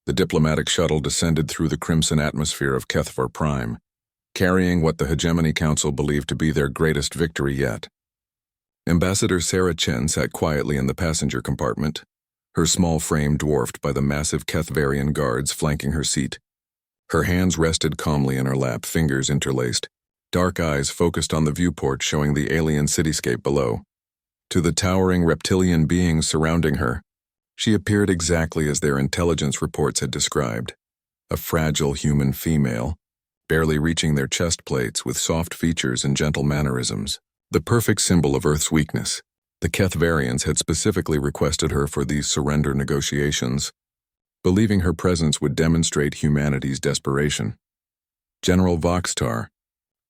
The diplomatic shuttle descended through the crimson atmosphere of Kethvar Prime, carrying what the Hegemony Council believed to be their greatest victory yet. Ambassador Sarah Chen sat quietly in the passenger compartment, her small frame dwarfed by the massive Kethvarian guards flanking her seat. Her hands rested calmly in her lap, fingers interlaced, dark eyes focused on the viewport showing the alien cityscape below. To the towering reptilian beings surrounding her, she appeared exactly as their intelligence reports had described, a fragile human female, barely reaching their chest plates with soft features and gentle mannerisms. The perfect symbol of Earth's weakness. The Kethvarians had specifically requested her for these surrender negotiations, believing her presence would demonstrate humanity's desperation. General Voxtar,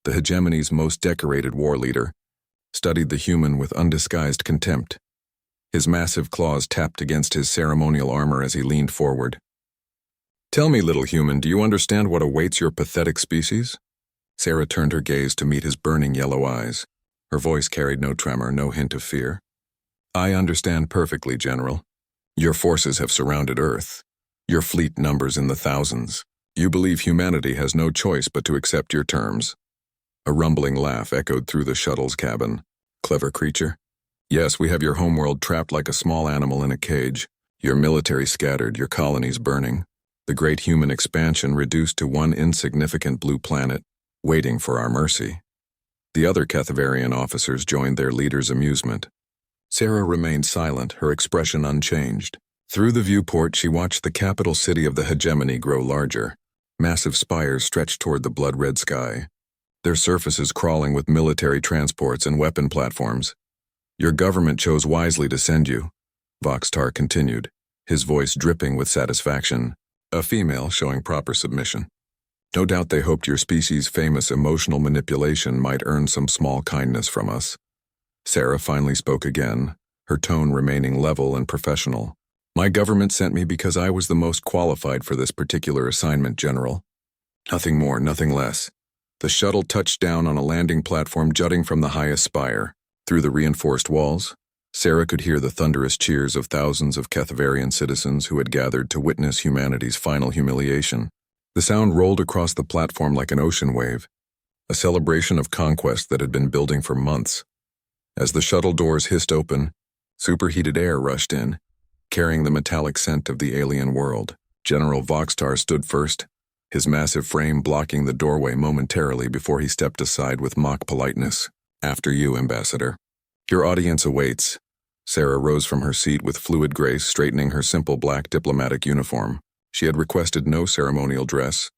the Hegemony's most decorated war leader, studied the human with undisguised contempt. His massive claws tapped against his ceremonial armor as he leaned forward. "Tell me, little human, do you understand what awaits your pathetic species?" Sarah turned her gaze to meet his burning yellow eyes. Her voice carried no tremor, no hint of fear. "I understand perfectly, General. Your forces have surrounded Earth. Your fleet numbers in the thousands. You believe humanity has no choice but to accept your terms." A rumbling laugh echoed through the shuttle's cabin. "Clever creature. Yes, we have your homeworld trapped like a small animal in a cage, your military scattered, your colonies burning, the great human expansion reduced to one insignificant blue planet, waiting for our mercy." The other Kethvarian officers joined their leader's amusement. Sarah remained silent, her expression unchanged. Through the viewport, she watched the capital city of the Hegemony grow larger. Massive spires stretched toward the blood-red sky, their surfaces crawling with military transports and weapon platforms. "Your government chose wisely to send you," Voxtar continued, his voice dripping with satisfaction, a female showing proper submission. "No doubt they hoped your species' famous emotional manipulation might earn some small kindness from us." Sarah finally spoke again, her tone remaining level and professional. "My government sent me because I was the most qualified for this particular assignment, General. Nothing more, nothing less." The shuttle touched down on a landing platform jutting from the highest spire. Through the reinforced walls, Sarah could hear the thunderous cheers of thousands of Kethvarian citizens who had gathered to witness humanity's final humiliation. The sound rolled across the platform like an ocean wave, a celebration of conquest that had been building for months. As the shuttle doors hissed open, superheated air rushed in, carrying the metallic scent of the alien world. General Voxtar stood first, his massive frame blocking the doorway momentarily before he stepped aside with mock politeness. "After you, Ambassador. Your audience awaits." Sarah rose from her seat with fluid grace, straightening her simple black diplomatic uniform. She had requested no ceremonial dress,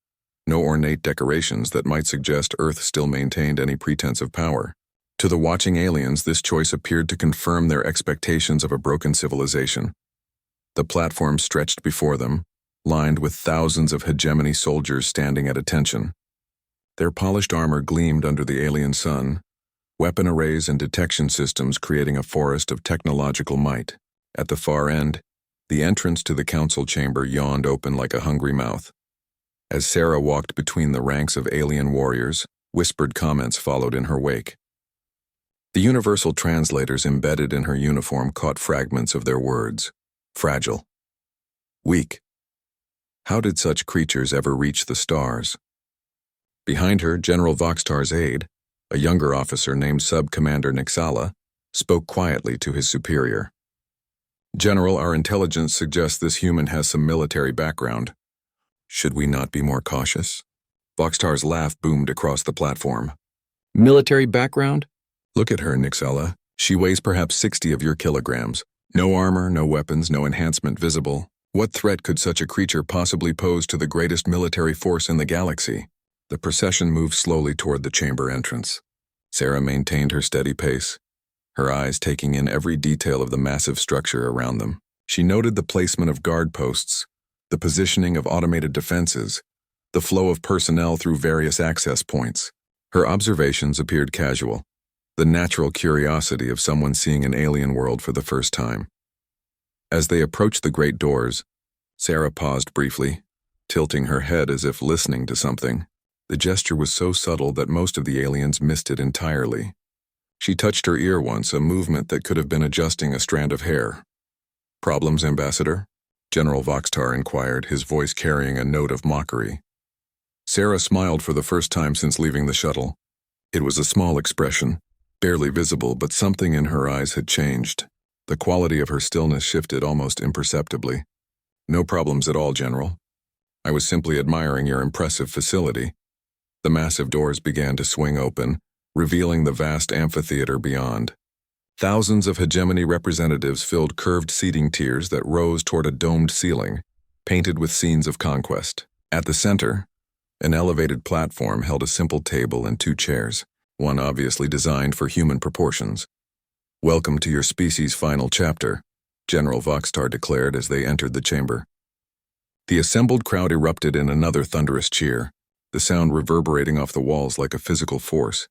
no ornate decorations that might suggest Earth still maintained any pretense of power. To the watching aliens, this choice appeared to confirm their expectations of a broken civilization. The platform stretched before them, lined with thousands of Hegemony soldiers standing at attention. Their polished armor gleamed under the alien sun, weapon arrays and detection systems creating a forest of technological might. At the far end, the entrance to the council chamber yawned open like a hungry mouth. As Sarah walked between the ranks of alien warriors, whispered comments followed in her wake. The universal translators embedded in her uniform caught fragments of their words. Fragile. Weak. How did such creatures ever reach the stars? Behind her, General Voxtar's aide, a younger officer named Sub-Commander Nixala, spoke quietly to his superior. "General, our intelligence suggests this human has some military background. Should we not be more cautious?" Voxtar's laugh boomed across the platform. "Military background? Look at her, Nixala. She weighs perhaps 60 of your kilograms. No armor, no weapons, no enhancement visible. What threat could such a creature possibly pose to the greatest military force in the galaxy?" The procession moved slowly toward the chamber entrance. Sarah maintained her steady pace, her eyes taking in every detail of the massive structure around them. She noted the placement of guard posts, the positioning of automated defenses, the flow of personnel through various access points. Her observations appeared casual, the natural curiosity of someone seeing an alien world for the first time. As they approached the great doors, Sarah paused briefly, tilting her head as if listening to something. The gesture was so subtle that most of the aliens missed it entirely. She touched her ear once, a movement that could have been adjusting a strand of hair. "Problems, Ambassador?" General Voxtar inquired, his voice carrying a note of mockery. Sarah smiled for the first time since leaving the shuttle. It was a small expression, barely visible, but something in her eyes had changed. The quality of her stillness shifted almost imperceptibly. No problems at all, General. I was simply admiring your impressive facility. The massive doors began to swing open, revealing the vast amphitheater beyond. Thousands of hegemony representatives filled curved seating tiers that rose toward a domed ceiling, painted with scenes of conquest. At the center, an elevated platform held a simple table and 2 chairs, one obviously designed for human proportions. "Welcome to your species' final chapter," General Voxtar declared as they entered the chamber. The assembled crowd erupted in another thunderous cheer, the sound reverberating off the walls like a physical force.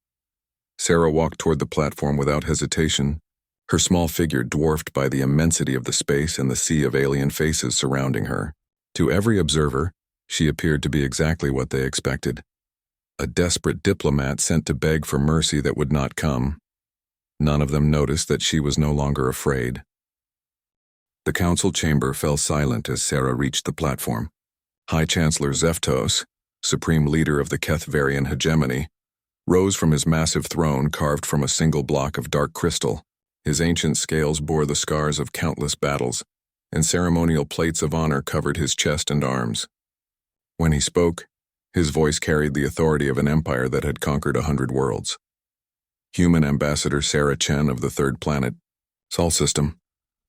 Sarah walked toward the platform without hesitation, her small figure dwarfed by the immensity of the space and the sea of alien faces surrounding her. To every observer, she appeared to be exactly what they expected. A desperate diplomat sent to beg for mercy that would not come. None of them noticed that she was no longer afraid. The council chamber fell silent as Sarah reached the platform. High Chancellor Zeftos, supreme leader of the Kethvarian hegemony, rose from his massive throne carved from a single block of dark crystal. His ancient scales bore the scars of countless battles, and ceremonial plates of honor covered his chest and arms. When he spoke, his voice carried the authority of an empire that had conquered 100 worlds. Human Ambassador Sarah Chen of the 3rd planet, Sol System.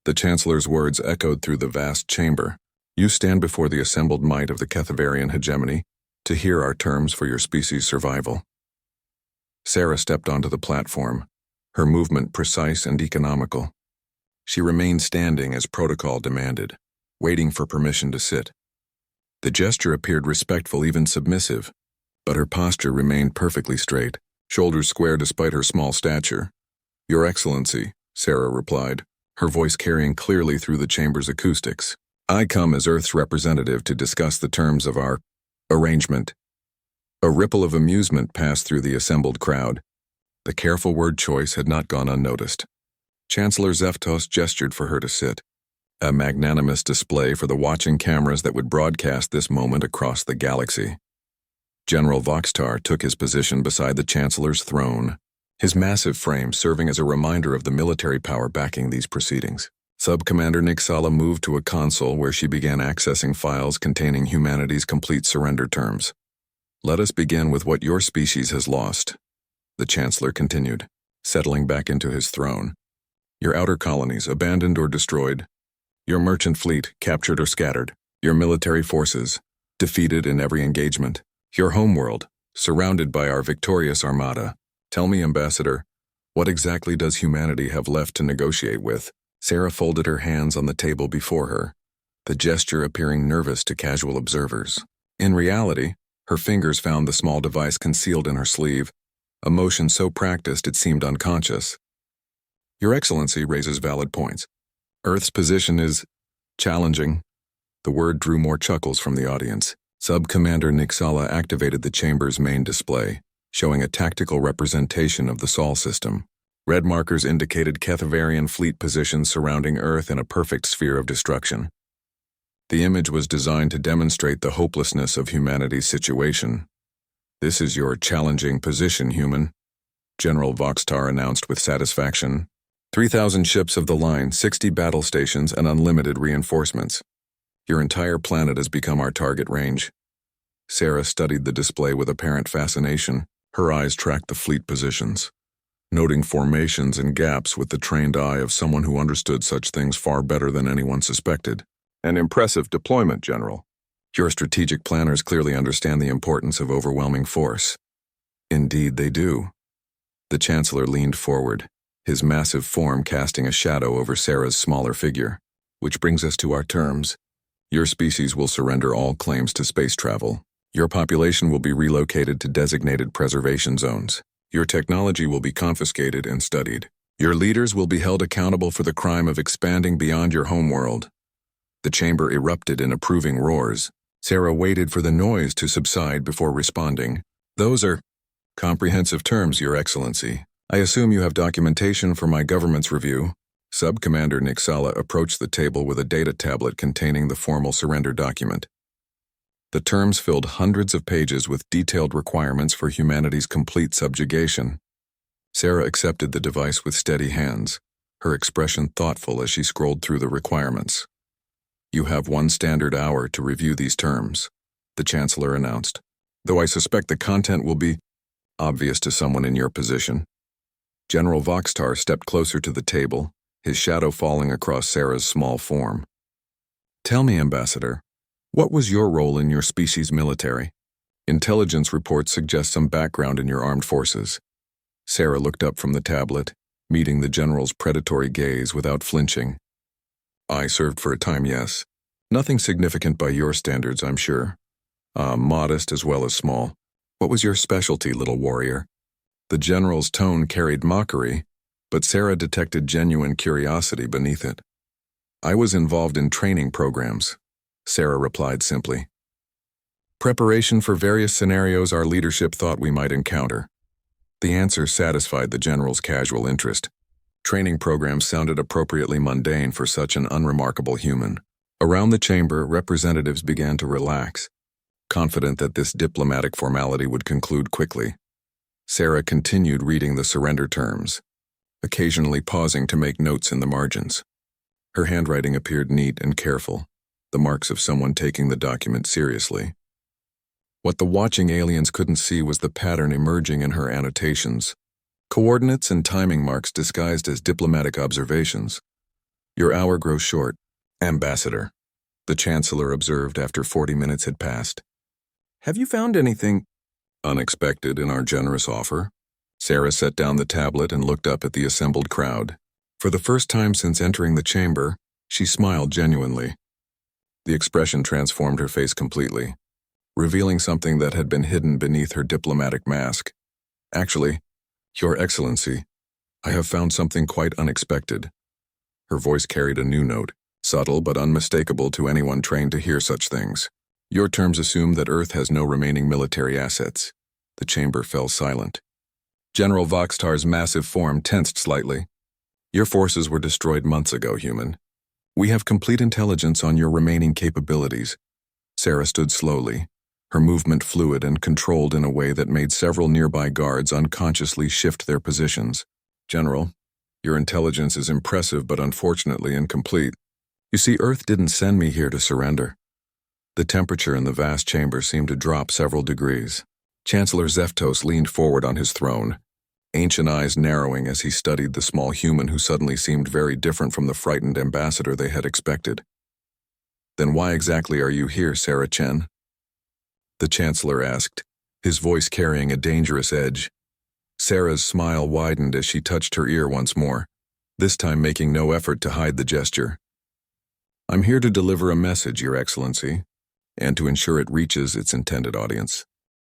The Chancellor's words echoed through the vast chamber. "You stand before the assembled might of the Kethvarian hegemony to hear our terms for your species' survival." Sarah stepped onto the platform, her movement precise and economical. She remained standing as protocol demanded, waiting for permission to sit. The gesture appeared respectful, even submissive, but her posture remained perfectly straight, shoulders square despite her small stature. "Your Excellency," Sarah replied, her voice carrying clearly through the chamber's acoustics. "I come as Earth's representative to discuss the terms of our arrangement." A ripple of amusement passed through the assembled crowd. The careful word choice had not gone unnoticed. Chancellor Zeftos gestured for her to sit, a magnanimous display for the watching cameras that would broadcast this moment across the galaxy. General Voxtar took his position beside the Chancellor's throne, his massive frame serving as a reminder of the military power backing these proceedings. Sub-Commander Nixala moved to a console where she began accessing files containing humanity's complete surrender terms. "Let us begin with what your species has lost," the Chancellor continued, settling back into his throne. "Your outer colonies, abandoned or destroyed. Your merchant fleet, captured or scattered. Your military forces, defeated in every engagement. Your homeworld, surrounded by our victorious armada. Tell me, Ambassador, what exactly does humanity have left to negotiate with?" Sarah folded her hands on the table before her, the gesture appearing nervous to casual observers. In reality, her fingers found the small device concealed in her sleeve, a motion so practiced it seemed unconscious. "Your Excellency raises valid points. Earth's position is challenging." The word drew more chuckles from the audience. Sub-Commander Nixala activated the chamber's main display, showing a tactical representation of the Sol system. Red markers indicated Kethvarian fleet positions surrounding Earth in a perfect sphere of destruction. The image was designed to demonstrate the hopelessness of humanity's situation. "This is your challenging position, human," General Voxtar announced with satisfaction. 3,000 ships of the line, 60 battle stations, and unlimited reinforcements. Your entire planet has become our target range. Sarah studied the display with apparent fascination. Her eyes tracked the fleet positions, noting formations and gaps with the trained eye of someone who understood such things far better than anyone suspected. "An impressive deployment, General. Your strategic planners clearly understand the importance of overwhelming force." "Indeed they do." The Chancellor leaned forward, his massive form casting a shadow over Sarah's smaller figure. "Which brings us to our terms. Your species will surrender all claims to space travel. Your population will be relocated to designated preservation zones. Your technology will be confiscated and studied. Your leaders will be held accountable for the crime of expanding beyond your homeworld." The chamber erupted in approving roars. Sarah waited for the noise to subside before responding. "Those are comprehensive terms, Your Excellency. I assume you have documentation for my government's review." Sub-Commander Nixala approached the table with a data tablet containing the formal surrender document. The terms filled hundreds of pages with detailed requirements for humanity's complete subjugation. Sarah accepted the device with steady hands, her expression thoughtful as she scrolled through the requirements. "You have 1 standard hour to review these terms," the Chancellor announced, "though I suspect the content will be obvious to someone in your position." General Voxtar stepped closer to the table, his shadow falling across Sarah's small form. "Tell me, Ambassador, what was your role in your species' military? Intelligence reports suggest some background in your armed forces." Sarah looked up from the tablet, meeting the General's predatory gaze without flinching. "I served for a time, yes. Nothing significant by your standards, I'm sure. Modest as well as small. What was your specialty, little warrior?" The General's tone carried mockery, but Sarah detected genuine curiosity beneath it. "I was involved in training programs," Sarah replied simply. "Preparation for various scenarios our leadership thought we might encounter." The answer satisfied the General's casual interest. Training programs sounded appropriately mundane for such an unremarkable human. Around the chamber, representatives began to relax, confident that this diplomatic formality would conclude quickly. Sarah continued reading the surrender terms, occasionally pausing to make notes in the margins. Her handwriting appeared neat and careful, the marks of someone taking the document seriously. What the watching aliens couldn't see was the pattern emerging in her annotations. Coordinates and timing marks disguised as diplomatic observations. "Your hour grows short, Ambassador," the Chancellor observed after 40 minutes had passed. "Have you found anything unexpected in our generous offer?" Sarah set down the tablet and looked up at the assembled crowd. For the first time since entering the chamber, she smiled genuinely. The expression transformed her face completely, revealing something that had been hidden beneath her diplomatic mask. "Actually, Your Excellency, I have found something quite unexpected." Her voice carried a new note, subtle but unmistakable to anyone trained to hear such things. "Your terms assume that Earth has no remaining military assets." The chamber fell silent. General Voxtar's massive form tensed slightly. "Your forces were destroyed months ago, human. We have complete intelligence on your remaining capabilities." Sarah stood slowly, her movement fluid and controlled in a way that made several nearby guards unconsciously shift their positions. "General, your intelligence is impressive but unfortunately incomplete. You see, Earth didn't send me here to surrender." The temperature in the vast chamber seemed to drop several degrees. Chancellor Zeftos leaned forward on his throne, ancient eyes narrowing as he studied the small human who suddenly seemed very different from the frightened ambassador they had expected. "Then why exactly are you here, Sarah Chen?" the Chancellor asked, his voice carrying a dangerous edge. Sarah's smile widened as she touched her ear once more, this time making no effort to hide the gesture. "I'm here to deliver a message, Your Excellency, and to ensure it reaches its intended audience."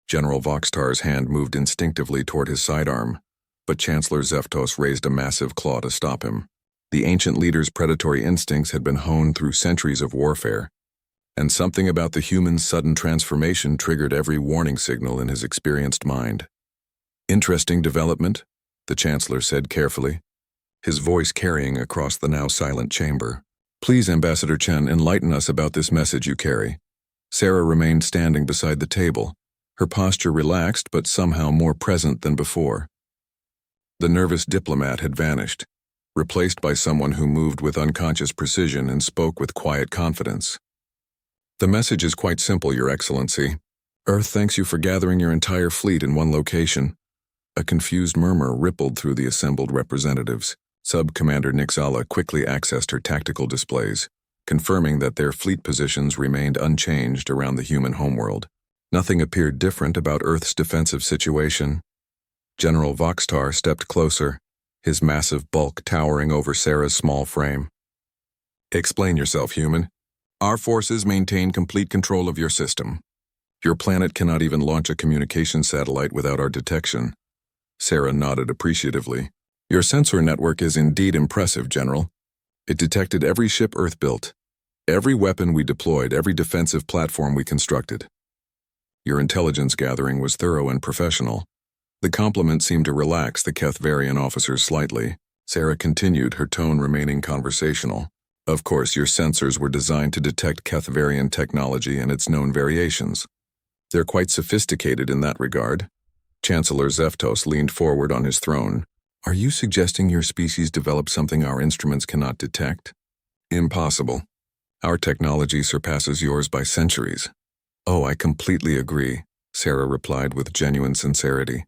General Voxtar's hand moved instinctively toward his sidearm, but Chancellor Zeftos raised a massive claw to stop him. The ancient leader's predatory instincts had been honed through centuries of warfare, and something about the human's sudden transformation triggered every warning signal in his experienced mind. "Interesting development," the Chancellor said carefully, his voice carrying across the now silent chamber. "Please, Ambassador Chen, enlighten us about this message you carry." Sarah remained standing beside the table, her posture relaxed but somehow more present than before. The nervous diplomat had vanished, replaced by someone who moved with unconscious precision and spoke with quiet confidence. "The message is quite simple, Your Excellency. Earth thanks you for gathering your entire fleet in one location." A confused murmur rippled through the assembled representatives. Sub-Commander Nixala quickly accessed her tactical displays, confirming that their fleet positions remained unchanged around the human homeworld. Nothing appeared different about Earth's defensive situation. General Voxtar stepped closer, his massive bulk towering over Sarah's small frame. "Explain yourself, human. Our forces maintain complete control of your system. Your planet cannot even launch a communication satellite without our detection." Sarah nodded appreciatively. "Your sensor network is indeed impressive, General. It detected every ship Earth built, every weapon we deployed, every defensive platform we constructed. Your intelligence gathering was thorough and professional." The compliment seemed to relax the Kethvarian officers slightly. Sarah continued, her tone remaining conversational. Of course, your sensors were designed to detect Kethvarian technology and its known variations. They're quite sophisticated in that regard. Chancellor Zeftos leaned forward on his throne. Are you suggesting your species developed something our instruments cannot detect? Impossible. Our technology surpasses yours by centuries. Oh, I completely agree, Sarah replied with genuine sincerity.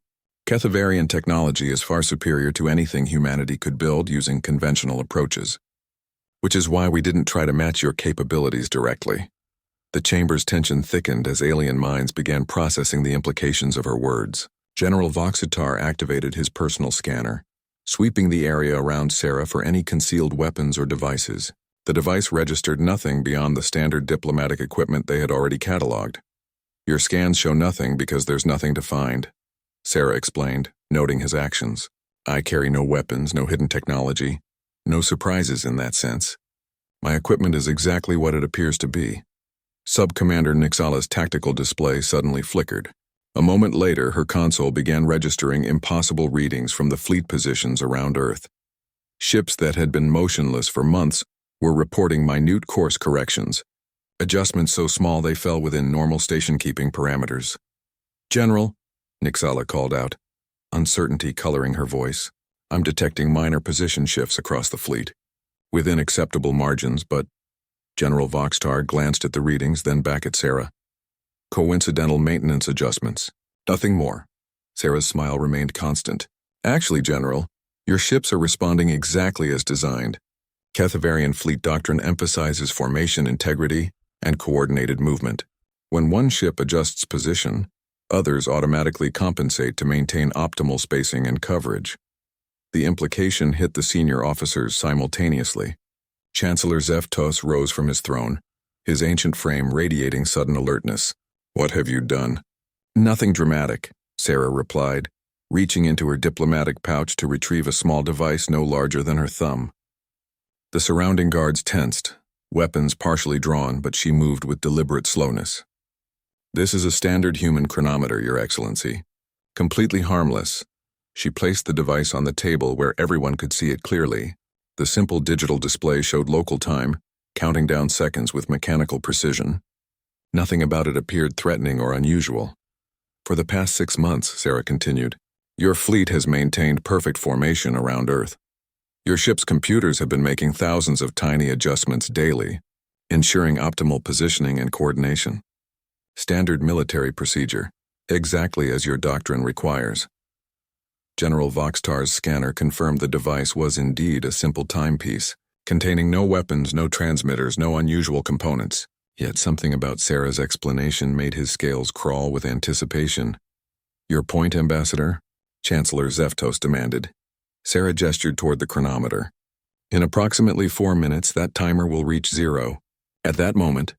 Kethvarian technology is far superior to anything humanity could build using conventional approaches. Which is why we didn't try to match your capabilities directly. The chamber's tension thickened as alien minds began processing the implications of her words. General Voxitar activated his personal scanner, sweeping the area around Sarah for any concealed weapons or devices. The device registered nothing beyond the standard diplomatic equipment they had already cataloged. Your scans show nothing because there's nothing to find, Sarah explained, noting his actions. I carry no weapons, no hidden technology, no surprises in that sense. My equipment is exactly what it appears to be. Sub-Commander Nixala's tactical display suddenly flickered. A moment later, her console began registering impossible readings from the fleet positions around Earth. Ships that had been motionless for months were reporting minute course corrections, adjustments so small they fell within normal station-keeping parameters. General, Nixala called out, uncertainty coloring her voice. I'm detecting minor position shifts across the fleet, within acceptable margins, but General Voxtar glanced at the readings, then back at Sarah. Coincidental maintenance adjustments. Nothing more. Sarah's smile remained constant. Actually, General, your ships are responding exactly as designed. Kethvarian fleet doctrine emphasizes formation integrity and coordinated movement. When one ship adjusts position, others automatically compensate to maintain optimal spacing and coverage. The implication hit the senior officers simultaneously. Chancellor Zeftos rose from his throne, his ancient frame radiating sudden alertness. What have you done? Nothing dramatic, Sarah replied, reaching into her diplomatic pouch to retrieve a small device no larger than her thumb. The surrounding guards tensed, weapons partially drawn, but she moved with deliberate slowness. This is a standard human chronometer, Your Excellency. Completely harmless. She placed the device on the table where everyone could see it clearly. The simple digital display showed local time, counting down seconds with mechanical precision. Nothing about it appeared threatening or unusual. For the past 6 months, Sarah continued, your fleet has maintained perfect formation around Earth. Your ship's computers have been making thousands of tiny adjustments daily, ensuring optimal positioning and coordination. Standard military procedure, exactly as your doctrine requires. General Voxtar's scanner confirmed the device was indeed a simple timepiece, containing no weapons, no transmitters, no unusual components. Yet something about Sarah's explanation made his scales crawl with anticipation. Your point, Ambassador? Chancellor Zeftos demanded. Sarah gestured toward the chronometer. In approximately 4 minutes, that timer will reach 0. At that moment,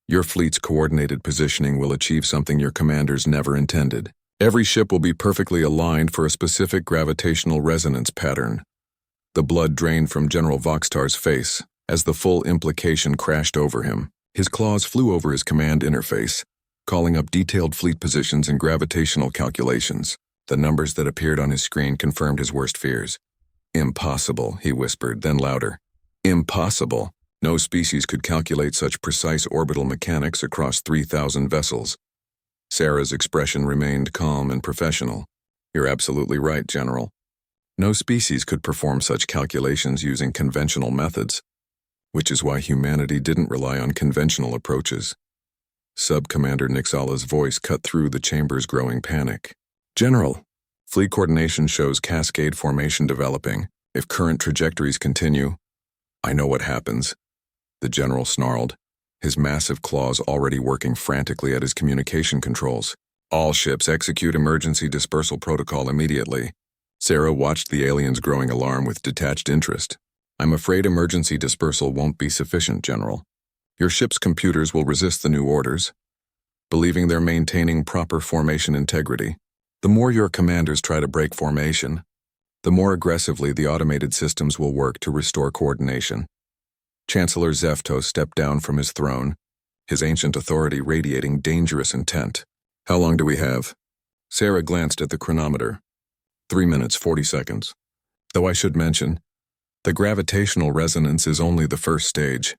your fleet's coordinated positioning will achieve something your commanders never intended. Every ship will be perfectly aligned for a specific gravitational resonance pattern. The blood drained from General Voxtar's face as the full implication crashed over him. His claws flew over his command interface, calling up detailed fleet positions and gravitational calculations. The numbers that appeared on his screen confirmed his worst fears. Impossible, he whispered, then louder. Impossible. No species could calculate such precise orbital mechanics across 3,000 vessels. Sarah's expression remained calm and professional. You're absolutely right, General. No species could perform such calculations using conventional methods, which is why humanity didn't rely on conventional approaches. Sub-Commander Nixala's voice cut through the chamber's growing panic. General, fleet coordination shows cascade formation developing. If current trajectories continue, I know what happens. The general snarled, his massive claws already working frantically at his communication controls. All ships execute emergency dispersal protocol immediately. Sarah watched the alien's growing alarm with detached interest. I'm afraid emergency dispersal won't be sufficient, General. Your ship's computers will resist the new orders, believing they're maintaining proper formation integrity. The more your commanders try to break formation, the more aggressively the automated systems will work to restore coordination. Chancellor Zeftos stepped down from his throne, his ancient authority radiating dangerous intent. How long do we have? Sarah glanced at the chronometer. 3 minutes, 40 seconds. Though I should mention, The gravitational resonance is only the first stage.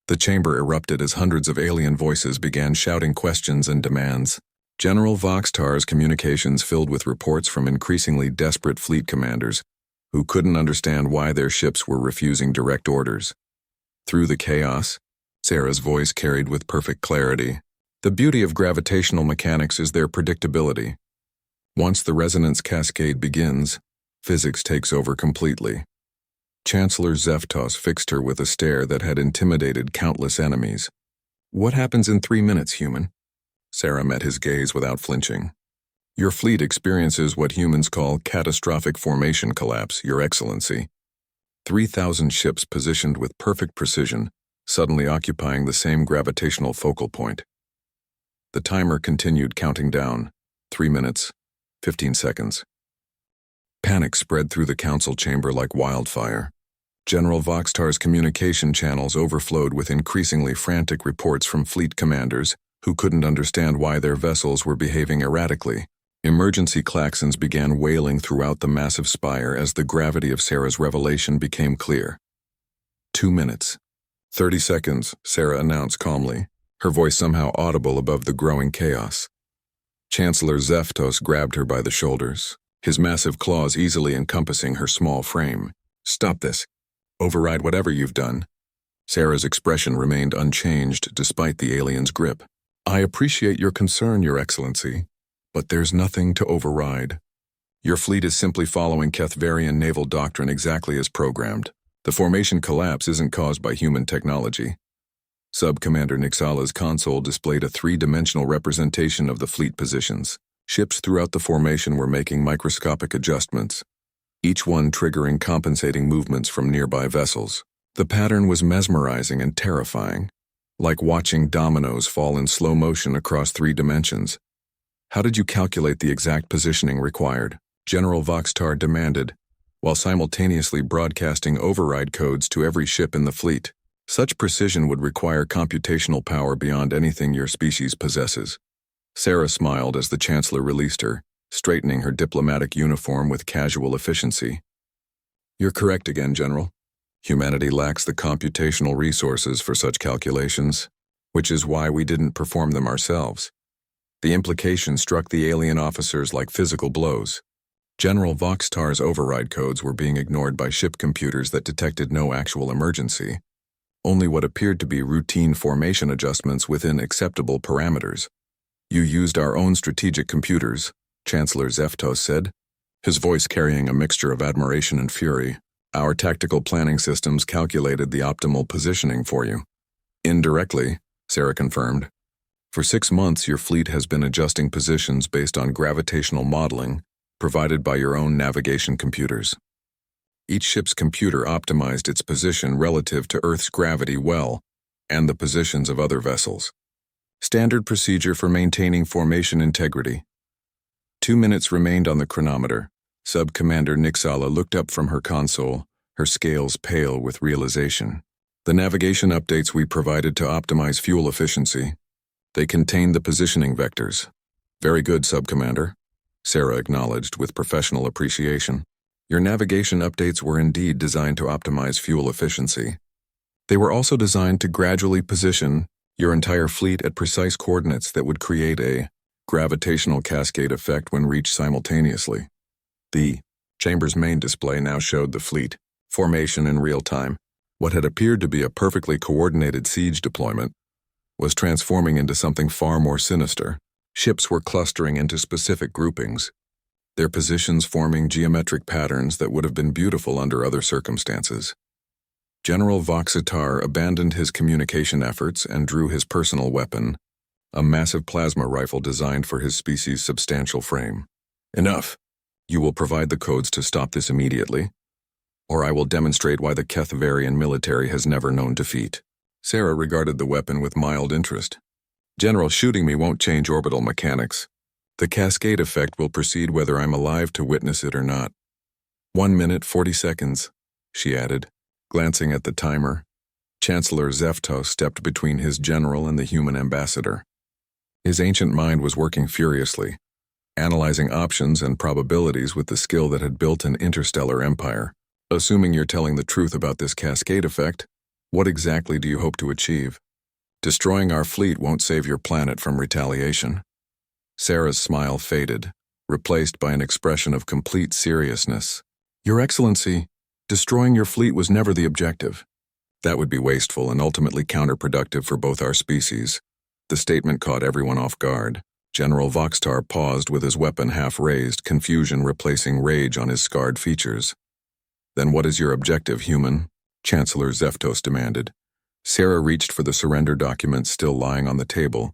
The chamber erupted as hundreds of alien voices began shouting questions and demands. General Voxtar's communications filled with reports from increasingly desperate fleet commanders who couldn't understand why their ships were refusing direct orders. Through the chaos, Sarah's voice carried with perfect clarity. The beauty of gravitational mechanics is their predictability. Once the resonance cascade begins, physics takes over completely. Chancellor Zeftos fixed her with a stare that had intimidated countless enemies. "What happens in 3 minutes, human?" Sarah met his gaze without flinching. "Your fleet experiences what humans call catastrophic formation collapse, Your Excellency. 3,000 ships positioned with perfect precision, suddenly occupying the same gravitational focal point." The timer continued counting down. 3 minutes, 15 seconds. Panic spread through the council chamber like wildfire. General Voxtar's communication channels overflowed with increasingly frantic reports from fleet commanders who couldn't understand why their vessels were behaving erratically. Emergency klaxons began wailing throughout the massive spire as the gravity of Sarah's revelation became clear. 2 minutes. 30 seconds, Sarah announced calmly, her voice somehow audible above the growing chaos. Chancellor Zeftos grabbed her by the shoulders, his massive claws easily encompassing her small frame. "Stop this. Override whatever you've done." Sarah's expression remained unchanged despite the alien's grip. "I appreciate your concern, Your Excellency, but there's nothing to override. Your fleet is simply following Kethvarian naval doctrine exactly as programmed. The formation collapse isn't caused by human technology." Sub-Commander Nixala's console displayed a 3-dimensional representation of the fleet positions. Ships throughout the formation were making microscopic adjustments, each one triggering compensating movements from nearby vessels. The pattern was mesmerizing and terrifying, like watching dominoes fall in slow motion across 3 dimensions. "How did you calculate the exact positioning required?" General Voxtar demanded, while simultaneously broadcasting override codes to every ship in the fleet. "Such precision would require computational power beyond anything your species possesses." Sarah smiled as the Chancellor released her, straightening her diplomatic uniform with casual efficiency. "You're correct again, General. Humanity lacks the computational resources for such calculations, which is why we didn't perform them ourselves." The implication struck the alien officers like physical blows. General Voxtar's override codes were being ignored by ship computers that detected no actual emergency, only what appeared to be routine formation adjustments within acceptable parameters. "You used our own strategic computers," Chancellor Zeftos said, his voice carrying a mixture of admiration and fury. "Our tactical planning systems calculated the optimal positioning for you." "Indirectly," Sarah confirmed. "For 6 months your fleet has been adjusting positions based on gravitational modeling provided by your own navigation computers. Each ship's computer optimized its position relative to Earth's gravity well, and the positions of other vessels. Standard procedure for maintaining formation integrity." 2 minutes remained on the chronometer. Sub-Commander Nixala looked up from her console, her scales pale with realization. "The navigation updates we provided to optimize fuel efficiency. They contained the positioning vectors." "Very good, Sub-Commander," Sarah acknowledged with professional appreciation. "Your navigation updates were indeed designed to optimize fuel efficiency. They were also designed to gradually position your entire fleet at precise coordinates that would create a gravitational cascade effect when reached simultaneously." The chamber's main display now showed the fleet formation in real time. What had appeared to be a perfectly coordinated siege deployment was transforming into something far more sinister. Ships were clustering into specific groupings, their positions forming geometric patterns that would have been beautiful under other circumstances. General Voxtar abandoned his communication efforts and drew his personal weapon, a massive plasma rifle designed for his species' substantial frame. "Enough. You will provide the codes to stop this immediately, or I will demonstrate why the Kethvarian military has never known defeat." Sarah regarded the weapon with mild interest. "General, shooting me won't change orbital mechanics. The cascade effect will proceed whether I'm alive to witness it or not." 1 minute, 40 seconds, she added, glancing at the timer. Chancellor Zeftos stepped between his general and the human ambassador. His ancient mind was working furiously, analyzing options and probabilities with the skill that had built an interstellar empire. Assuming you're telling the truth about this cascade effect, what exactly do you hope to achieve? Destroying our fleet won't save your planet from retaliation. Sarah's smile faded, replaced by an expression of complete seriousness. Your Excellency, destroying your fleet was never the objective. That would be wasteful and ultimately counterproductive for both our species. The statement caught everyone off guard. General Voxtar paused with his weapon half raised, confusion replacing rage on his scarred features. Then what is your objective, human? Chancellor Zeftos demanded. Sarah reached for the surrender document still lying on the table,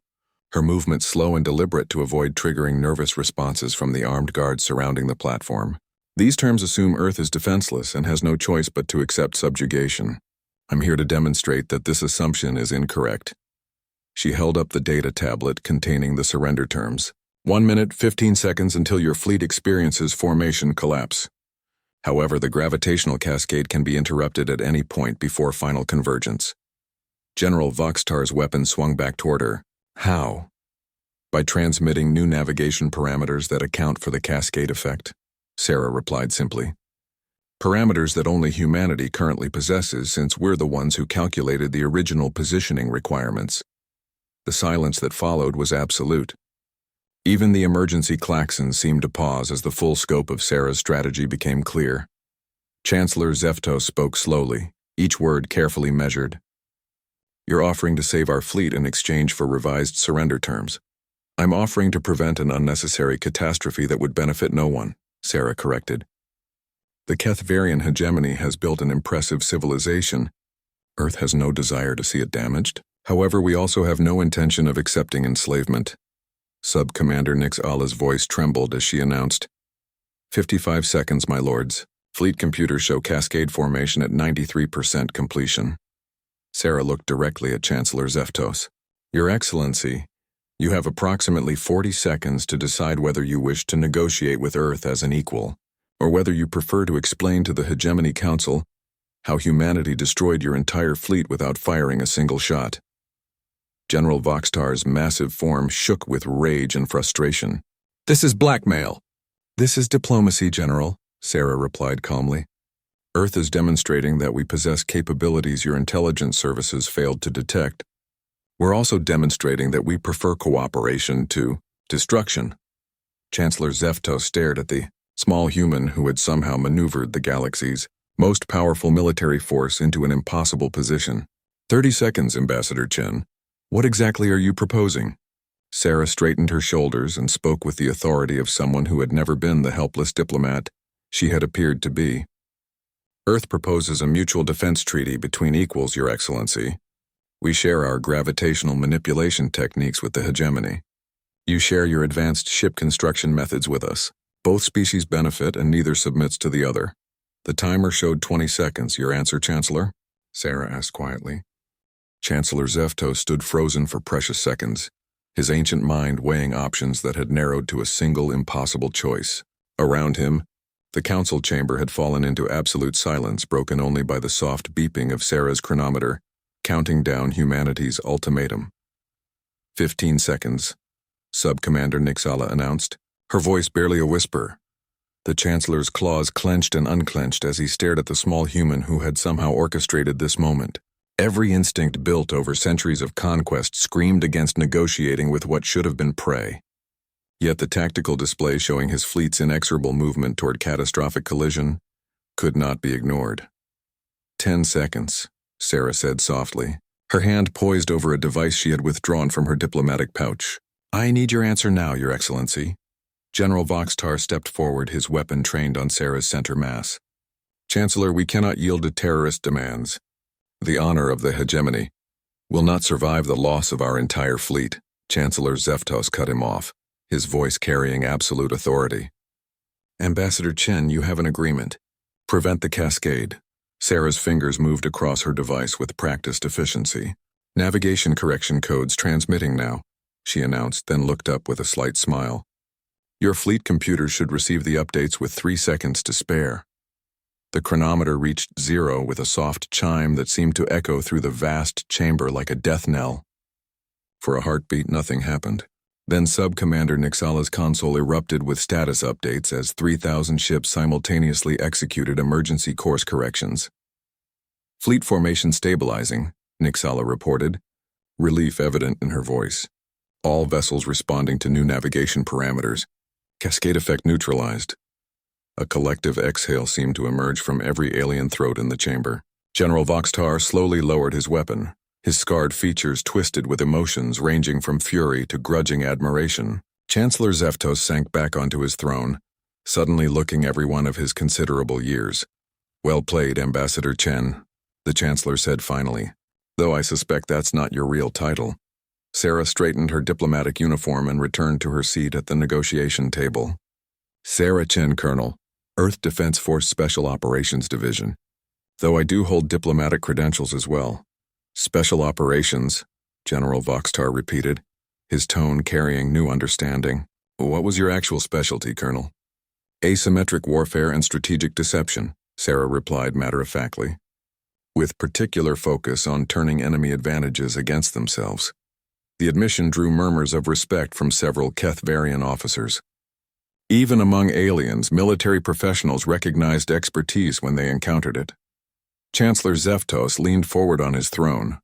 her movement slow and deliberate to avoid triggering nervous responses from the armed guards surrounding the platform. These terms assume Earth is defenseless and has no choice but to accept subjugation. I'm here to demonstrate that this assumption is incorrect. She held up the data tablet containing the surrender terms. 1 minute, 15 seconds until your fleet experiences formation collapse. However, the gravitational cascade can be interrupted at any point before final convergence. General Voxtar's weapon swung back toward her. How? By transmitting new navigation parameters that account for the cascade effect, Sarah replied simply. Parameters that only humanity currently possesses, since we're the ones who calculated the original positioning requirements. The silence that followed was absolute. Even the emergency klaxons seemed to pause as the full scope of Sarah's strategy became clear. Chancellor Zeftos spoke slowly, each word carefully measured. You're offering to save our fleet in exchange for revised surrender terms. I'm offering to prevent an unnecessary catastrophe that would benefit no one, Sarah corrected. The Kethvarian hegemony has built an impressive civilization. Earth has no desire to see it damaged. However, we also have no intention of accepting enslavement. Sub-Commander Nix Allah's voice trembled as she announced, 55 seconds, my lords. Fleet computers show cascade formation at 93% completion. Sarah looked directly at Chancellor Zeftos. Your Excellency, you have approximately 40 seconds to decide whether you wish to negotiate with Earth as an equal, or whether you prefer to explain to the Hegemony Council how humanity destroyed your entire fleet without firing a single shot. General Voxtar's massive form shook with rage and frustration. This is blackmail. This is diplomacy, General, Sarah replied calmly. Earth is demonstrating that we possess capabilities your intelligence services failed to detect. We're also demonstrating that we prefer cooperation to destruction. Chancellor Zeftos stared at the small human who had somehow maneuvered the galaxy's most powerful military force into an impossible position. 30 seconds, Ambassador Chen. What exactly are you proposing? Sarah straightened her shoulders and spoke with the authority of someone who had never been the helpless diplomat she had appeared to be. Earth proposes a mutual defense treaty between equals, Your Excellency. We share our gravitational manipulation techniques with the hegemony. You share your advanced ship construction methods with us. Both species benefit and neither submits to the other. The timer showed 20 seconds. Your answer, Chancellor? Sarah asked quietly. Chancellor Zeftos stood frozen for precious seconds, his ancient mind weighing options that had narrowed to a single impossible choice. Around him, the council chamber had fallen into absolute silence, broken only by the soft beeping of Sarah's chronometer, counting down humanity's ultimatum. 15 seconds, Sub-Commander Nixala announced, her voice barely a whisper. The Chancellor's claws clenched and unclenched as he stared at the small human who had somehow orchestrated this moment. Every instinct built over centuries of conquest screamed against negotiating with what should have been prey. Yet the tactical display showing his fleet's inexorable movement toward catastrophic collision could not be ignored. 10 seconds, Sarah said softly, her hand poised over a device she had withdrawn from her diplomatic pouch. I need your answer now, Your Excellency. General Voxtar stepped forward, his weapon trained on Sarah's center mass. Chancellor, we cannot yield to terrorist demands. The honor of the hegemony will not survive the loss of our entire fleet. Chancellor Zeftos cut him off, his voice carrying absolute authority. Ambassador Chen, you have an agreement. Prevent the cascade. Sarah's fingers moved across her device with practiced efficiency. Navigation correction codes transmitting now, she announced, then looked up with a slight smile. Your fleet computers should receive the updates with 3 seconds to spare. The chronometer reached 0 with a soft chime that seemed to echo through the vast chamber like a death knell. For a heartbeat, nothing happened. Then Sub-Commander Nixala's console erupted with status updates as 3,000 ships simultaneously executed emergency course corrections. Fleet formation stabilizing, Nixala reported, relief evident in her voice. All vessels responding to new navigation parameters. Cascade effect neutralized. A collective exhale seemed to emerge from every alien throat in the chamber. General Voxtar slowly lowered his weapon, his scarred features twisted with emotions ranging from fury to grudging admiration. Chancellor Zeftos sank back onto his throne, suddenly looking every one of his considerable years. "Well played, Ambassador Chen," the Chancellor said finally, "though I suspect that's not your real title." Sarah straightened her diplomatic uniform and returned to her seat at the negotiation table. "Sarah Chen, Colonel, Earth Defense Force Special Operations Division. Though I do hold diplomatic credentials as well." "Special Operations," General Voxtar repeated, his tone carrying new understanding. "What was your actual specialty, Colonel?" "Asymmetric warfare and strategic deception," Sarah replied matter-of-factly, with particular focus on turning enemy advantages against themselves. The admission drew murmurs of respect from several Kethvarian officers. Even among aliens, military professionals recognized expertise when they encountered it. Chancellor Zeftos leaned forward on his throne.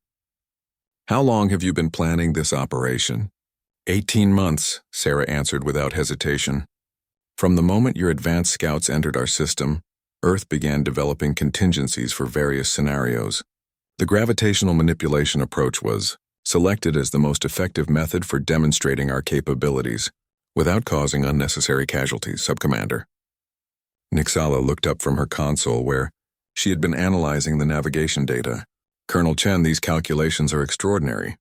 "How long have you been planning this operation?" 18 months, Sarah answered without hesitation. "From the moment your advanced scouts entered our system, Earth began developing contingencies for various scenarios. The gravitational manipulation approach was selected as the most effective method for demonstrating our capabilities, without causing unnecessary casualties, Sub-Commander." Nixala looked up from her console where she had been analyzing the navigation data. "Colonel Chen, these calculations are extraordinary.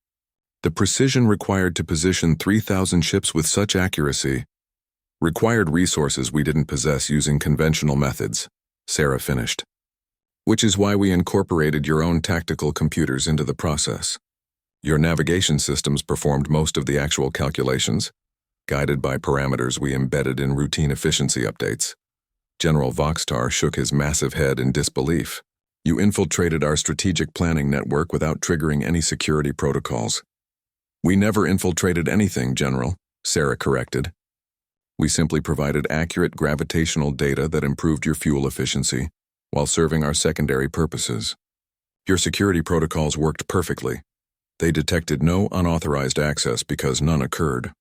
The precision required to position 3,000 ships with such accuracy required resources we didn't possess using conventional methods," Sarah finished. "Which is why we incorporated your own tactical computers into the process. Your navigation systems performed most of the actual calculations, guided by parameters we embedded in routine efficiency updates." General Voxtar shook his massive head in disbelief. "You infiltrated our strategic planning network without triggering any security protocols." "We never infiltrated anything, General," Sarah corrected. "We simply provided accurate gravitational data that improved your fuel efficiency, while serving our secondary purposes. Your security protocols worked perfectly. They detected no unauthorized access because none occurred."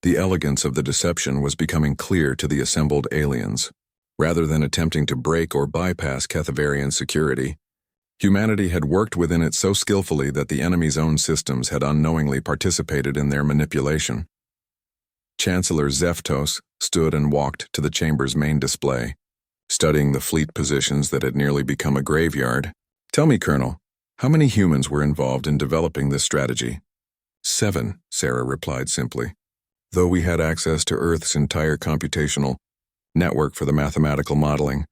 The elegance of the deception was becoming clear to the assembled aliens. Rather than attempting to break or bypass Kethvarian security, humanity had worked within it so skillfully that the enemy's own systems had unknowingly participated in their manipulation. Chancellor Zeftos stood and walked to the chamber's main display, studying the fleet positions that had nearly become a graveyard. "Tell me, Colonel, how many humans were involved in developing this strategy?" 7, Sarah replied simply. "Though we had access to Earth's entire computational network for the mathematical modeling,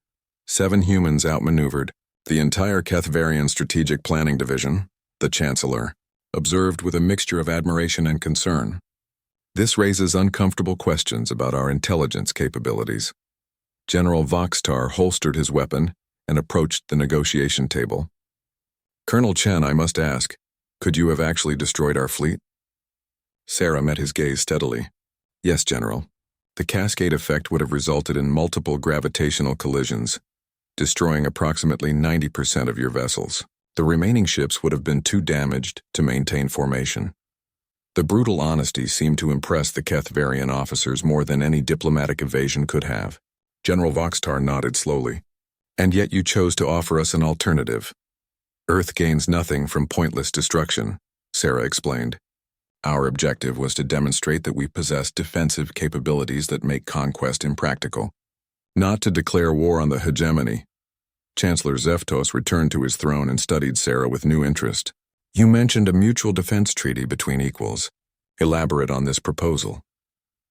7 humans outmaneuvered the entire Kethvarian Strategic Planning Division," the Chancellor observed with a mixture of admiration and concern. "This raises uncomfortable questions about our intelligence capabilities." General Voxtar holstered his weapon and approached the negotiation table. "Colonel Chen, I must ask, could you have actually destroyed our fleet?" Sarah met his gaze steadily. "Yes, General. The cascade effect would have resulted in multiple gravitational collisions, destroying approximately 90% of your vessels. The remaining ships would have been too damaged to maintain formation." The brutal honesty seemed to impress the Kethvarian officers more than any diplomatic evasion could have. General Voxtar nodded slowly. "And yet you chose to offer us an alternative." "Earth gains nothing from pointless destruction," Sarah explained. "Our objective was to demonstrate that we possess defensive capabilities that make conquest impractical, not to declare war on the hegemony." Chancellor Zeftos returned to his throne and studied Sarah with new interest. "You mentioned a mutual defense treaty between equals. Elaborate on this proposal."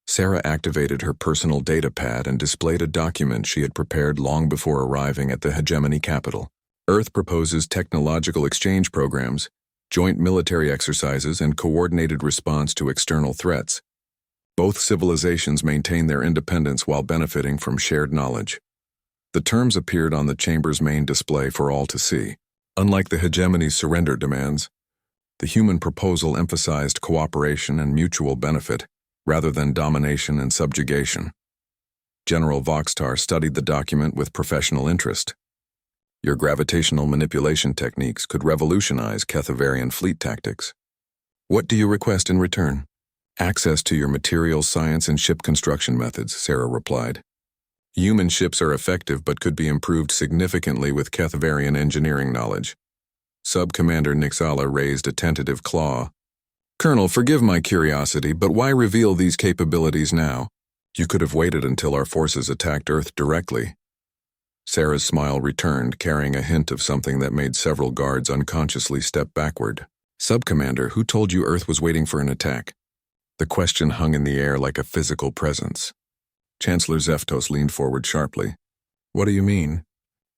Sarah activated her personal data pad and displayed a document she had prepared long before arriving at the hegemony capital. "Earth proposes technological exchange programs, joint military exercises, and coordinated response to external threats. Both civilizations maintain their independence while benefiting from shared knowledge." The terms appeared on the chamber's main display for all to see. Unlike the hegemony's surrender demands, the human proposal emphasized cooperation and mutual benefit. rather than domination and subjugation. General Voxtar studied the document with professional interest. Your gravitational manipulation techniques could revolutionize Kethevarian fleet tactics. What do you request in return? Access to your materials science and ship construction methods, Sarah replied. Human ships are effective but could be improved significantly with Kethevarian engineering knowledge. Sub-Commander Nixala raised a tentative claw. Colonel, forgive my curiosity, but why reveal these capabilities now? You could have waited until our forces attacked Earth directly. Sarah's smile returned, carrying a hint of something that made several guards unconsciously step backward. Sub-Commander, who told you Earth was waiting for an attack? The question hung in the air like a physical presence. Chancellor Zeftos leaned forward sharply. What do you mean?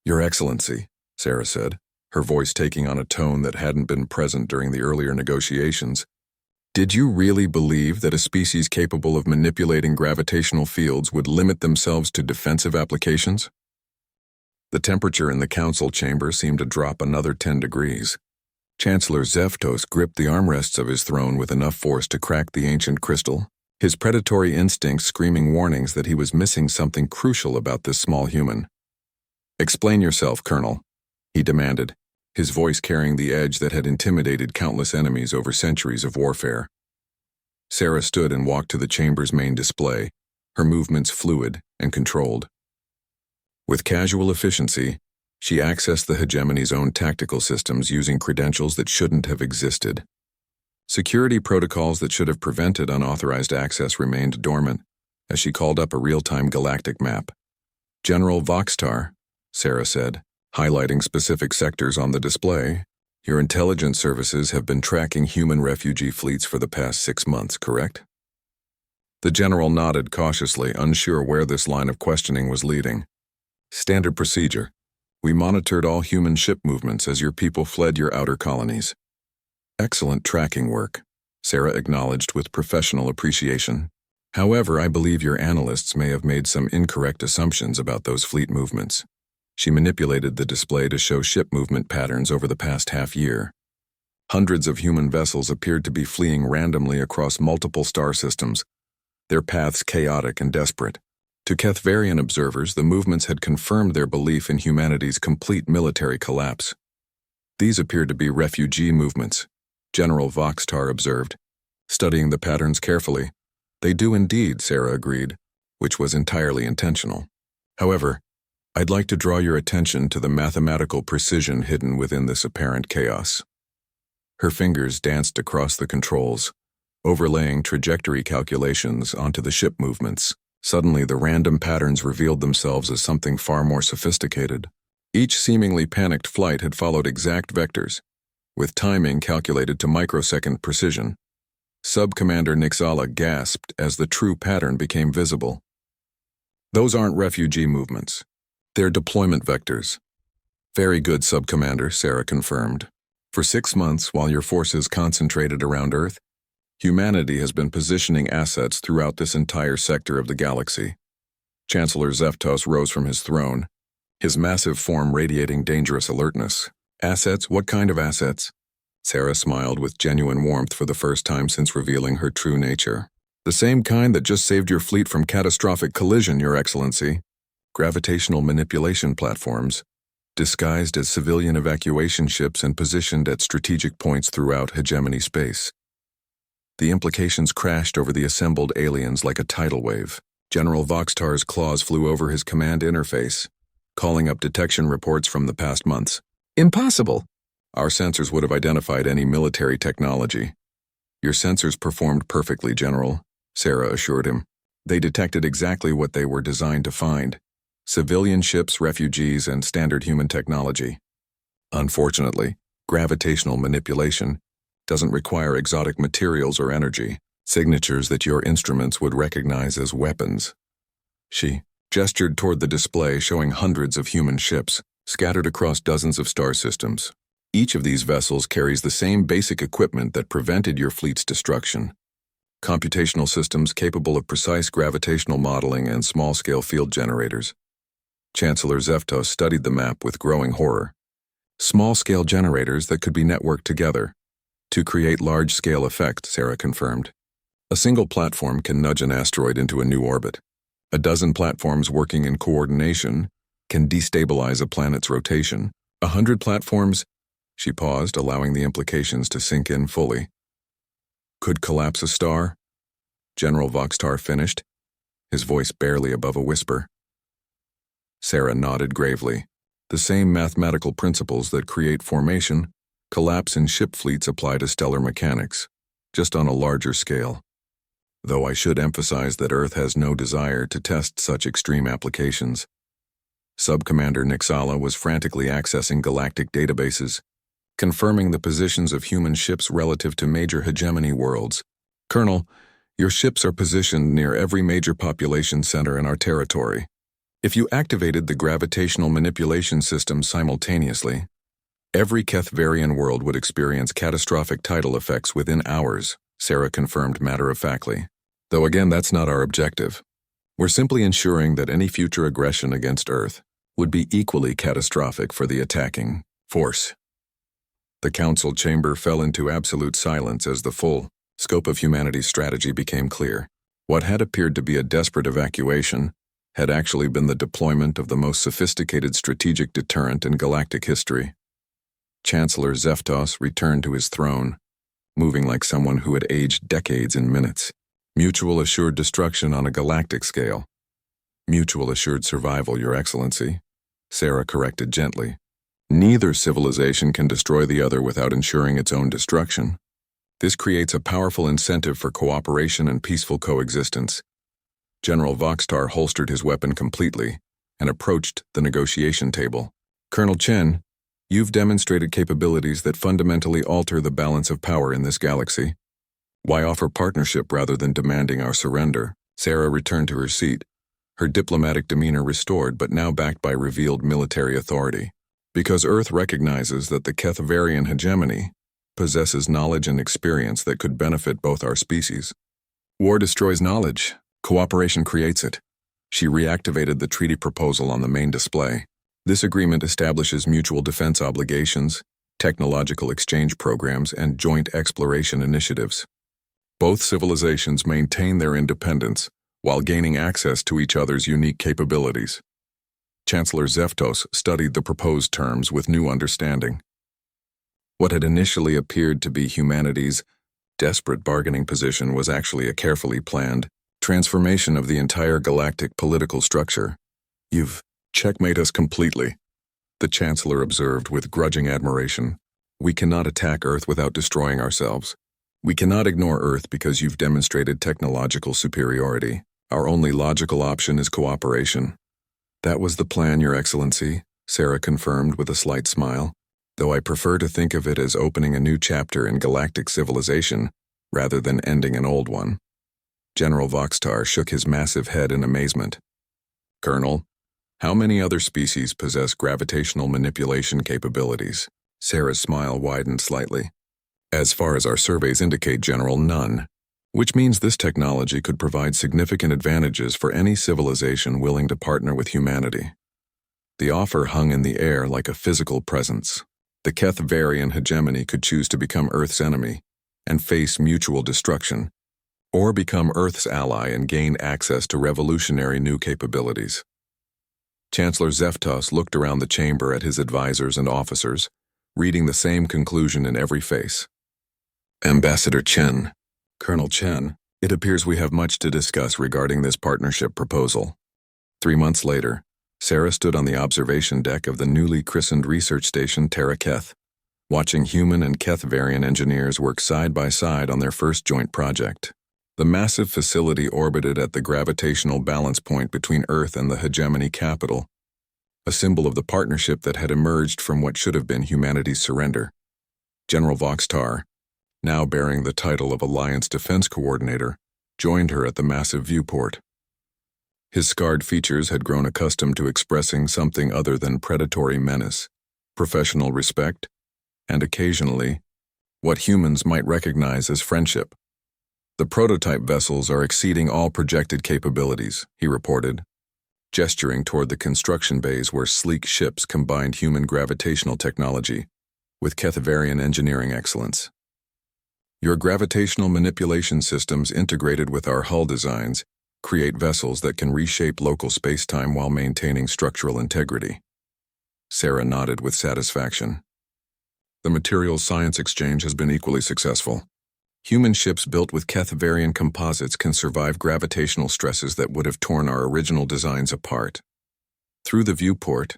Your Excellency, Sarah said, her voice taking on a tone that hadn't been present during the earlier negotiations. Did you really believe that a species capable of manipulating gravitational fields would limit themselves to defensive applications? The temperature in the council chamber seemed to drop another 10 degrees. Chancellor Zeftos gripped the armrests of his throne with enough force to crack the ancient crystal, his predatory instincts screaming warnings that he was missing something crucial about this small human. Explain yourself, Colonel, he demanded, his voice carrying the edge that had intimidated countless enemies over centuries of warfare. Sarah stood and walked to the chamber's main display, her movements fluid and controlled. With casual efficiency, she accessed the hegemony's own tactical systems using credentials that shouldn't have existed. Security protocols that should have prevented unauthorized access remained dormant as she called up a real-time galactic map. General Voxtar, Sarah said, highlighting specific sectors on the display, your intelligence services have been tracking human refugee fleets for the past 6 months, correct? The general nodded cautiously, unsure where this line of questioning was leading. Standard procedure. We monitored all human ship movements as your people fled your outer colonies. Excellent tracking work, Sarah acknowledged with professional appreciation. However, I believe your analysts may have made some incorrect assumptions about those fleet movements. She manipulated the display to show ship movement patterns over the past half year. Hundreds of human vessels appeared to be fleeing randomly across multiple star systems, their paths chaotic and desperate. To Kethvarian observers, the movements had confirmed their belief in humanity's complete military collapse. These appeared to be refugee movements, General Voxtar observed, studying the patterns carefully. They do indeed, Sarah agreed, which was entirely intentional. However, I'd like to draw your attention to the mathematical precision hidden within this apparent chaos. Her fingers danced across the controls, overlaying trajectory calculations onto the ship movements. Suddenly, the random patterns revealed themselves as something far more sophisticated. Each seemingly panicked flight had followed exact vectors, with timing calculated to microsecond precision. Sub-Commander Nixala gasped as the true pattern became visible. Those aren't refugee movements. They're deployment vectors. Very good, Sub-Commander, Sarah confirmed. For 6 months, while your forces concentrated around Earth, humanity has been positioning assets throughout this entire sector of the galaxy. Chancellor Zeftos rose from his throne, his massive form radiating dangerous alertness. Assets? What kind of assets? Sarah smiled with genuine warmth for the first time since revealing her true nature. The same kind that just saved your fleet from catastrophic collision, Your Excellency. Gravitational manipulation platforms, disguised as civilian evacuation ships and positioned at strategic points throughout hegemony space. The implications crashed over the assembled aliens like a tidal wave. General Voxtar's claws flew over his command interface, calling up detection reports from the past months. Impossible! Our sensors would have identified any military technology. Your sensors performed perfectly, General, Sarah assured him. They detected exactly what they were designed to find: civilian ships, refugees, and standard human technology. Unfortunately, gravitational manipulation doesn't require exotic materials or energy, signatures that your instruments would recognize as weapons. She gestured toward the display showing hundreds of human ships scattered across dozens of star systems. Each of these vessels carries the same basic equipment that prevented your fleet's destruction: computational systems capable of precise gravitational modeling and small-scale field generators. Chancellor Zeftos studied the map with growing horror. Small-scale generators that could be networked together to create large-scale effects, Sarah confirmed. A single platform can nudge an asteroid into a new orbit. A dozen platforms working in coordination can destabilize a planet's rotation. 100 platforms, she paused, allowing the implications to sink in fully. Could collapse a star? General Voxtar finished, his voice barely above a whisper. Sarah nodded gravely. The same mathematical principles that create formation, collapse in ship fleets apply to stellar mechanics, just on a larger scale. Though I should emphasize that Earth has no desire to test such extreme applications. Sub-Commander Nixala was frantically accessing galactic databases, confirming the positions of human ships relative to major hegemony worlds. Colonel, your ships are positioned near every major population center in our territory. If you activated the gravitational manipulation system simultaneously, every Kethvarian world would experience catastrophic tidal effects within hours, Sarah confirmed matter-of-factly. Though again, that's not our objective. We're simply ensuring that any future aggression against Earth would be equally catastrophic for the attacking force. The council chamber fell into absolute silence as the full scope of humanity's strategy became clear. What had appeared to be a desperate evacuation had actually been the deployment of the most sophisticated strategic deterrent in galactic history. Chancellor Zeftos returned to his throne, moving like someone who had aged decades in minutes. Mutual assured destruction on a galactic scale. Mutual assured survival, Your Excellency, Sarah corrected gently. Neither civilization can destroy the other without ensuring its own destruction. This creates a powerful incentive for cooperation and peaceful coexistence. General Voxtar holstered his weapon completely and approached the negotiation table. Colonel Chen, you've demonstrated capabilities that fundamentally alter the balance of power in this galaxy. Why offer partnership rather than demanding our surrender? Sarah returned to her seat, her diplomatic demeanor restored but now backed by revealed military authority. Because Earth recognizes that the Kethvarian hegemony possesses knowledge and experience that could benefit both our species. War destroys knowledge. Cooperation creates it. She reactivated the treaty proposal on the main display. This agreement establishes mutual defense obligations, technological exchange programs, and joint exploration initiatives. Both civilizations maintain their independence while gaining access to each other's unique capabilities. Chancellor Zeftos studied the proposed terms with new understanding. What had initially appeared to be humanity's desperate bargaining position was actually a carefully planned transformation of the entire galactic political structure. You've checkmate us completely, the Chancellor observed with grudging admiration. We cannot attack Earth without destroying ourselves. We cannot ignore Earth because you've demonstrated technological superiority. Our only logical option is cooperation. That was the plan, Your Excellency, Sarah confirmed with a slight smile, though I prefer to think of it as opening a new chapter in galactic civilization rather than ending an old one. General Voxtar shook his massive head in amazement. Colonel, how many other species possess gravitational manipulation capabilities? Sarah's smile widened slightly. As far as our surveys indicate, General, none. Which means this technology could provide significant advantages for any civilization willing to partner with humanity. The offer hung in the air like a physical presence. The Kethvarian hegemony could choose to become Earth's enemy and face mutual destruction, or become Earth's ally and gain access to revolutionary new capabilities. Chancellor Zeftos looked around the chamber at his advisors and officers, reading the same conclusion in every face. Ambassador Chen, Colonel Chen, it appears we have much to discuss regarding this partnership proposal. 3 months later, Sarah stood on the observation deck of the newly christened research station Terra Keth, watching human and Kethvarian engineers work side by side on their first joint project. The massive facility orbited at the gravitational balance point between Earth and the hegemony capital, a symbol of the partnership that had emerged from what should have been humanity's surrender. General Voxtar, now bearing the title of Alliance Defense Coordinator, joined her at the massive viewport. His scarred features had grown accustomed to expressing something other than predatory menace, professional respect, and occasionally, what humans might recognize as friendship. The prototype vessels are exceeding all projected capabilities, he reported, gesturing toward the construction bays where sleek ships combined human gravitational technology with Kethvarian engineering excellence. Your gravitational manipulation systems integrated with our hull designs create vessels that can reshape local spacetime while maintaining structural integrity. Sarah nodded with satisfaction. The materials science exchange has been equally successful. Human ships built with Kethvarian composites can survive gravitational stresses that would have torn our original designs apart. Through the viewport,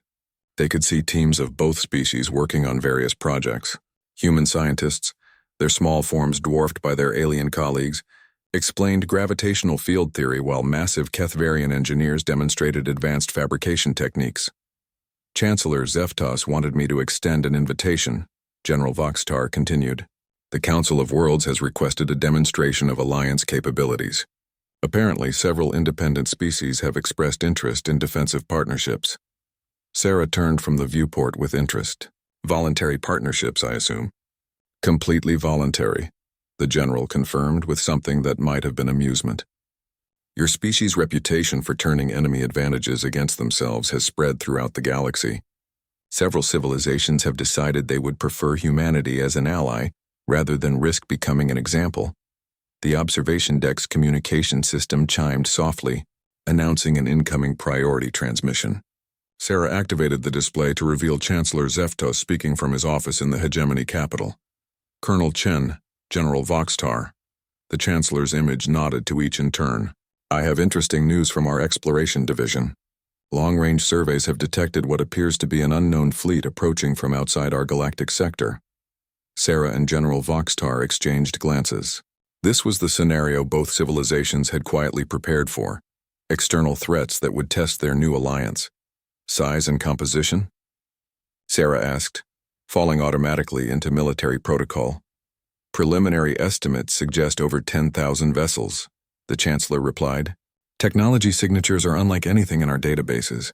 they could see teams of both species working on various projects. Human scientists, their small forms dwarfed by their alien colleagues, explained gravitational field theory while massive Kethvarian engineers demonstrated advanced fabrication techniques. Chancellor Zeftos wanted me to extend an invitation, General Voxtar continued. The Council of Worlds has requested a demonstration of alliance capabilities. Apparently, several independent species have expressed interest in defensive partnerships. Sarah turned from the viewport with interest. Voluntary partnerships, I assume. Completely voluntary, the General confirmed with something that might have been amusement. Your species' reputation for turning enemy advantages against themselves has spread throughout the galaxy. Several civilizations have decided they would prefer humanity as an ally rather than risk becoming an example. The observation deck's communication system chimed softly, announcing an incoming priority transmission. Sarah activated the display to reveal Chancellor Zeftos speaking from his office in the hegemony capital. Colonel Chen, General Voxtar. The Chancellor's image nodded to each in turn. I have interesting news from our exploration division. Long-range surveys have detected what appears to be an unknown fleet approaching from outside our galactic sector. Sarah and General Voxtar exchanged glances. This was the scenario both civilizations had quietly prepared for. External threats that would test their new alliance. Size and composition? Sarah asked, falling automatically into military protocol. Preliminary estimates suggest over 10,000 vessels, the Chancellor replied. Technology signatures are unlike anything in our databases.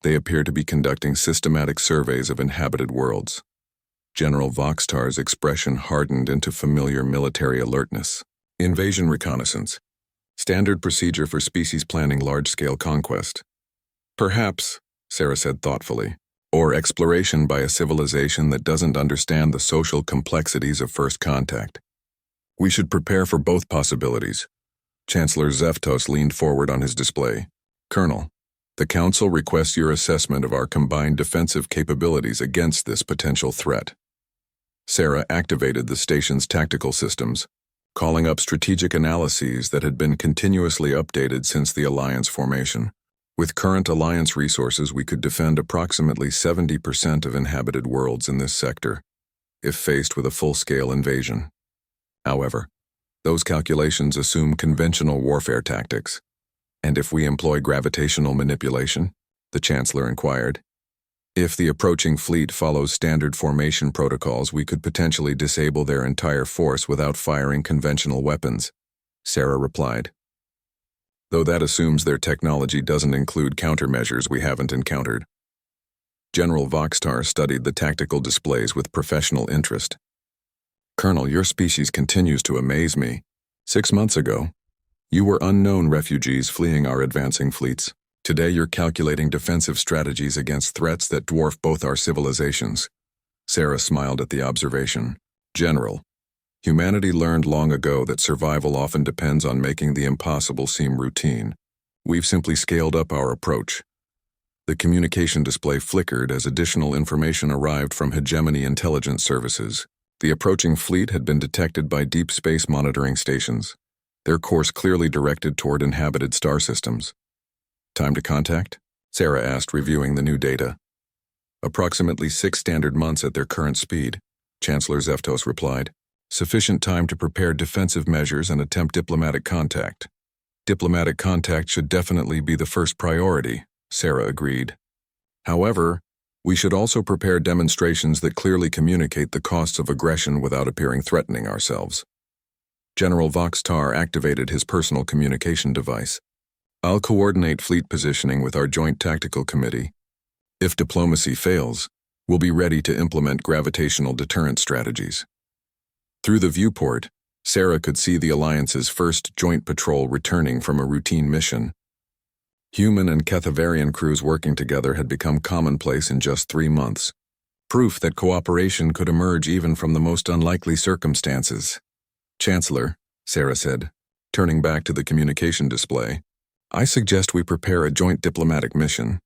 They appear to be conducting systematic surveys of inhabited worlds. General Voxtar's expression hardened into familiar military alertness. Invasion reconnaissance. Standard procedure for species planning large-scale conquest. Perhaps, Sarah said thoughtfully, or exploration by a civilization that doesn't understand the social complexities of first contact. We should prepare for both possibilities. Chancellor Zeftos leaned forward on his display. Colonel, the Council requests your assessment of our combined defensive capabilities against this potential threat. Sarah activated the station's tactical systems, calling up strategic analyses that had been continuously updated since the Alliance formation. With current Alliance resources, we could defend approximately 70% of inhabited worlds in this sector, if faced with a full-scale invasion. However, those calculations assume conventional warfare tactics. And if we employ gravitational manipulation? The Chancellor inquired. If the approaching fleet follows standard formation protocols, we could potentially disable their entire force without firing conventional weapons, Sarah replied. Though that assumes their technology doesn't include countermeasures we haven't encountered. General Voxtar studied the tactical displays with professional interest. Colonel, your species continues to amaze me. 6 months ago, you were unknown refugees fleeing our advancing fleets. Today you're calculating defensive strategies against threats that dwarf both our civilizations. Sarah smiled at the observation. General, humanity learned long ago that survival often depends on making the impossible seem routine. We've simply scaled up our approach. The communication display flickered as additional information arrived from hegemony intelligence services. The approaching fleet had been detected by deep space monitoring stations, their course clearly directed toward inhabited star systems. Time to contact? Sarah asked, reviewing the new data. Approximately 6 standard months at their current speed, Chancellor Zeftos replied. Sufficient time to prepare defensive measures and attempt diplomatic contact. Diplomatic contact should definitely be the first priority, Sarah agreed. However, we should also prepare demonstrations that clearly communicate the costs of aggression without appearing threatening ourselves. General Voxtar activated his personal communication device. I'll coordinate fleet positioning with our Joint Tactical Committee. If diplomacy fails, we'll be ready to implement gravitational deterrent strategies. Through the viewport, Sarah could see the Alliance's first joint patrol returning from a routine mission. Human and Kethvarian crews working together had become commonplace in just 3 months. Proof that cooperation could emerge even from the most unlikely circumstances. Chancellor, Sarah said, turning back to the communication display, I suggest we prepare a joint diplomatic mission.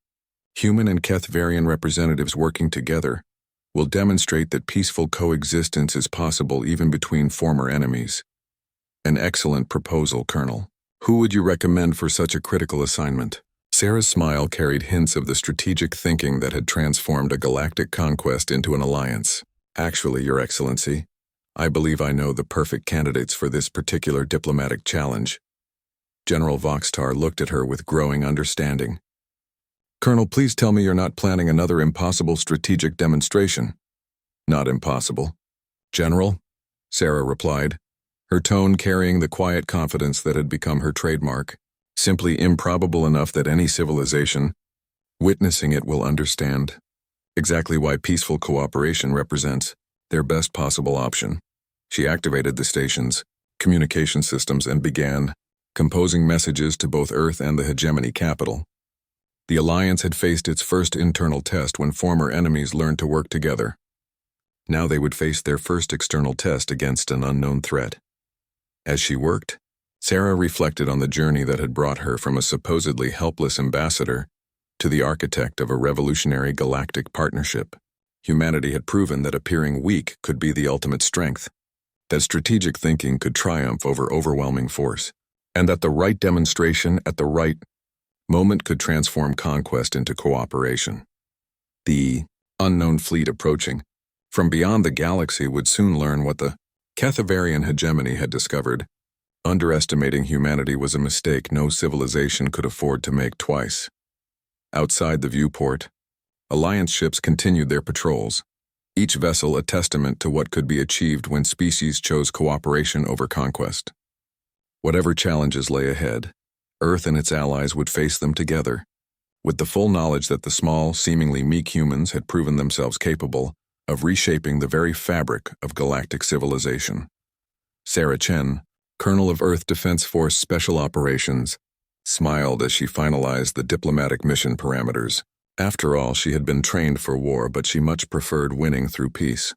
Human and Kethvarian representatives working together will demonstrate that peaceful coexistence is possible even between former enemies. An excellent proposal, Colonel. Who would you recommend for such a critical assignment? Sarah's smile carried hints of the strategic thinking that had transformed a galactic conquest into an alliance. Actually, Your Excellency, I believe I know the perfect candidates for this particular diplomatic challenge. General Voxtar looked at her with growing understanding. Colonel, please tell me you're not planning another impossible strategic demonstration. Not impossible. General, Sarah replied, her tone carrying the quiet confidence that had become her trademark, simply improbable enough that any civilization, witnessing it, will understand exactly why peaceful cooperation represents their best possible option. She activated the station's communication systems and began composing messages to both Earth and the hegemony capital. The Alliance had faced its first internal test when former enemies learned to work together. Now they would face their first external test against an unknown threat. As she worked, Sarah reflected on the journey that had brought her from a supposedly helpless ambassador to the architect of a revolutionary galactic partnership. Humanity had proven that appearing weak could be the ultimate strength, that strategic thinking could triumph over overwhelming force, and that the right demonstration at the right moment could transform conquest into cooperation. The unknown fleet approaching from beyond the galaxy would soon learn what the Kethvarian hegemony had discovered. Underestimating humanity was a mistake no civilization could afford to make twice. Outside the viewport, Alliance ships continued their patrols, each vessel a testament to what could be achieved when species chose cooperation over conquest. Whatever challenges lay ahead, Earth and its allies would face them together, with the full knowledge that the small, seemingly meek humans had proven themselves capable of reshaping the very fabric of galactic civilization. Sarah Chen, Colonel of Earth Defense Force Special Operations, smiled as she finalized the diplomatic mission parameters. After all, she had been trained for war, but she much preferred winning through peace.